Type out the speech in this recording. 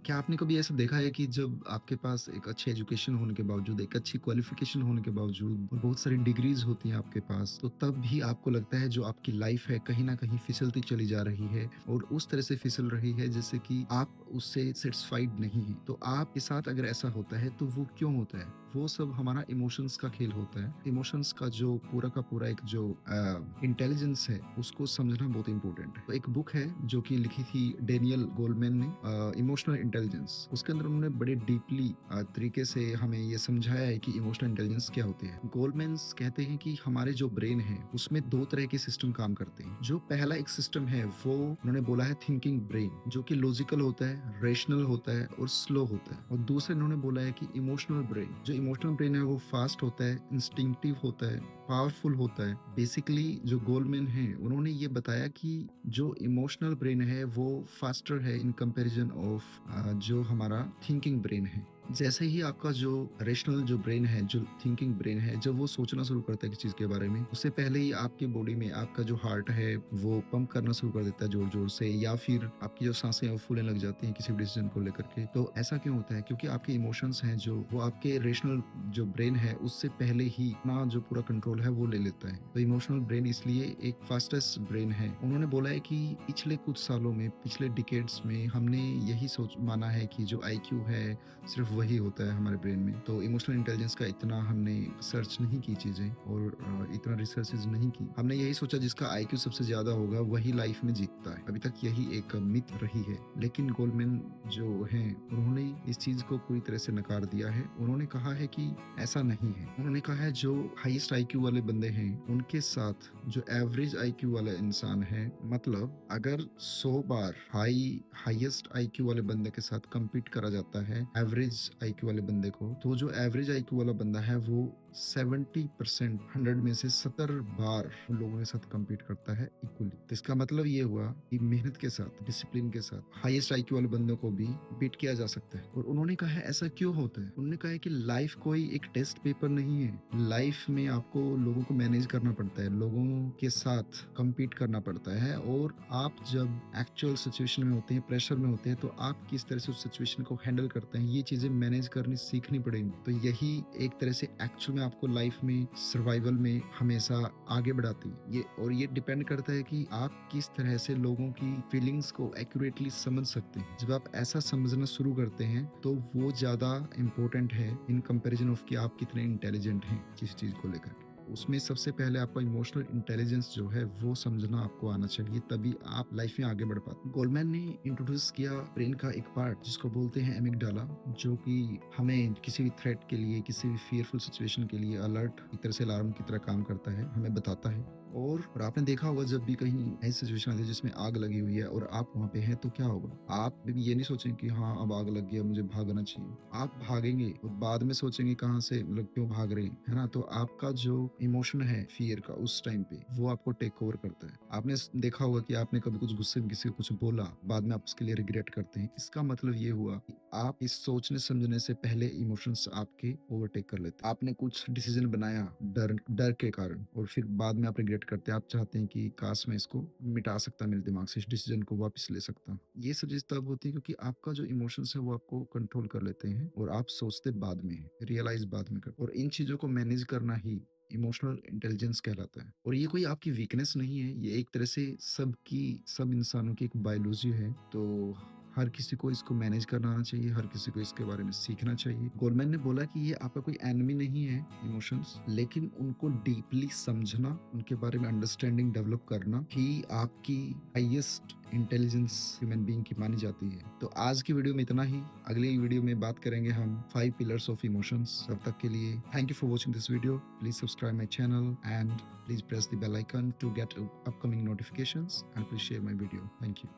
क्या आपने कभी ऐसा देखा है कि जब आपके पास एक अच्छी एजुकेशन होने के बावजूद, एक अच्छी क्वालिफ़िकेशन होने के बावजूद और बहुत सारी डिग्रीज़ होती हैं आपके पास, तो तब भी आपको लगता है जो आपकी लाइफ़ है कहीं न कहीं फिसलती चली जा रही है और उस तरह से फिसल रही है जैसे कि आप उससे सैटिस्फाइड नहीं हैं। तो आपके साथ अगर ऐसा होता है तो वो क्यों होता है? वो सब हमारा इमोशंस का खेल होता है। इमोशंस का जो पूरा का पूरा एक जो इंटेलिजेंस है उसको समझना बहुत इम्पोर्टेंट है। तो एक बुक है जो कि लिखी थी डेनियल गोलमैन ने, इमोशनल इंटेलिजेंस। उसके अंदर उन्होंने बड़े डीपली तरीके से हमें ये समझाया है कि इमोशनल इंटेलिजेंस क्या होती है। गोलमैन्स कहते हैं कि हमारे जो ब्रेन है उसमें 2 तरह के सिस्टम काम करते हैं। जो पहला एक सिस्टम है वो उन्होंने बोला है थिंकिंग ब्रेन, जो कि लॉजिकल होता है, रेशनल होता है और स्लो होता है। और दूसरा इन्होंने बोला है कि इमोशनल ब्रेन, जो इमोशनल ब्रेन है वो फास्ट होता है, इंस्टिंक्टिव होता है, पावरफुल होता है। बेसिकली जो गोलमैन हैं उन्होंने ये बताया कि जो इमोशनल ब्रेन है वो फास्टर है इन कंपैरिजन ऑफ जो हमारा थिंकिंग ब्रेन है। जैसे ही आपका जो रेशनल जो ब्रेन है, जो थिंकिंग ब्रेन है, जब वो सोचना शुरू करता है किसी चीज़ के बारे में, उससे पहले ही आपकी बॉडी में आपका जो हार्ट है वो पंप करना शुरू कर देता है ज़ोर-ज़ोर से, या फिर आपकी जो साँसें हैं वो फूलने लग जाती हैं किसी भी डिसीज़न को लेकर के। तो ऐसा क्यों होता है? क्योंकि आपके इमोशंस हैं जो वो आपके रेशनल जो ब्रेन है उससे पहले ही अपना जो पूरा कंट्रोल है वो ले लेता है। तो इमोशनल ब्रेन इसलिए एक फास्टेस्ट ब्रेन है। उन्होंने बोला है कि पिछले कुछ सालों में, पिछले डिकेड्स में हमने यही सोच माना है कि जो आईक्यू है सिर्फ वही होता है हमारे ब्रेन में। तो इमोशनल इंटेलिजेंस का इतना हमने सर्च नहीं की चीज़ें और इतना रिसर्चेज़ नहीं की। हमने यही सोचा जिसका आईक्यू सबसे ज़्यादा होगा वही लाइफ में जीतता है। अभी तक यही एक मिथ रही है। लेकिन गोलमैन जो हैं उन्होंने इस चीज़ को पूरी तरह से नकार दिया है। उन्होंने कहा है कि ऐसा नहीं है। उन्होंने कहा है जो हाईएस्ट आईक्यू वाले बंदे हैं उनके साथ जो एवरेज आईक्यू वाला इंसान है, मतलब अगर 100 बार हाईएस्ट आईक्यू वाले बंदे के साथ compete करा जाता है एवरेज आईक्यू वाले बंदे को, तो जो एवरेज आईक्यू वाला बंदा है वो 70% 100 में से 70 बार उन लोगों के साथ compete करता है इक्वली। तो इसका मतलब ये हुआ कि मेहनत के साथ, डिसिप्लिन के साथ हाईएस्ट आईक्यू वाले बंदों को भी बीट किया जा सकता है। और उन्होंने कहा है ऐसा क्यों होता है? उन्होंने कहा है कि लाइफ कोई एक टेस्ट पेपर नहीं है। लाइफ में आपको लोगों को मैनेज करना पड़ता है, लोगों के साथ compete करना पड़ता है, और आप जब एक्चुअल सिचुएशन में होते हैं, प्रेशर में होते हैं, तो आप किस तरह से उस सिचुएशन को हैंडल करते हैं, ये चीजें मैनेज करनी सीखनी पड़ेंगी। तो यही एक तरह से एक्चुअल में आपको लाइफ में सर्वाइवल में हमेशा आगे बढ़ाती है। ये डिपेंड करता है कि आप किस तरह से लोगों की फीलिंग्स को एक्यूरेटली समझ सकते हैं। जब आप ऐसा समझना शुरू करते हैं तो वो ज्यादा इंपॉर्टेंट है इन कंपैरिजन ऑफ कि आप कितने इंटेलिजेंट हैं किस चीज को लेकर के। उसमें सबसे पहले आपका इमोशनल इंटेलिजेंस जो है वो समझना आपको आना चाहिए, तभी आप लाइफ में आगे बढ़ पाते हैं। गोलमैन ने इंट्रोड्यूस किया ब्रेन का एक पार्ट जिसको बोलते हैं एमिगडाला, जो कि हमें किसी भी थ्रेट के लिए, किसी भी फियरफुल सिचुएशन के लिए अलर्ट एक तरह से अलार्म की तरह काम करता है, हमें बताता है। और आपने देखा होगा जब भी कहीं ऐसी सिचुएशन आती है जिसमें आग लगी हुई है और आप वहाँ पे हैं तो क्या होगा? आप भी ये नहीं सोचेंगे कि हाँ अब आग लग गया मुझे भागना चाहिए। आप भागेंगे और बाद में सोचेंगे कहाँ से, मतलब क्यों भाग रहे हैं, है ना? तो आपका जो इमोशन है फियर का उस टाइम पे वो आपको टेक ओवर करता है। आपने देखा होगा कि आपने कभी कुछ गुस्से में किसी को कुछ बोला, बाद में आप उसके लिए रिग्रेट करते हैं। इसका मतलब ये हुआ कि आप इस सोचने समझने से पहले इमोशंस आपके ओवरटेक कर लेते हैं। आपने कुछ डिसीजन बनाया डर डर के कारण और फिर बाद में आप रिग्रेट करते हैं। आप चाहते हैं कि काश मैं इसको मिटा सकता, मेरे दिमाग से इस डिसीजन को वापस ले सकता। ये सब चीज़ तब होती है क्योंकि आपका जो इमोशंस है वो आपको कंट्रोल कर लेते हैं और आप सोचते बाद में हैं, रियलाइज बाद में करते हैं। और इन चीज़ों को मैनेज करना ही इमोशनल इंटेलिजेंस कहलाता है। और ये कोई आपकी वीकनेस नहीं है, ये एक तरह से सब इंसानों की एक बायोलॉजी है। तो हर किसी को इसको मैनेज करना आना चाहिए, हर किसी को इसके बारे में सीखना चाहिए। गोलमैन ने बोला कि ये आपका कोई एनिमी नहीं है इमोशंस, लेकिन उनको डीपली समझना, उनके बारे में अंडरस्टैंडिंग डेवलप करना ही आपकी हाईएस्ट इंटेलिजेंस ह्यूमन बीइंग की मानी जाती है। तो आज की वीडियो में इतना ही। अगली वीडियो में बात करेंगे हम 5 पिलर्स ऑफ इमोशंस। तब तक के लिए thank you for watching this video. Please subscribe my channel and please press the bell icon to get upcoming notifications, and please share my video. Thank you.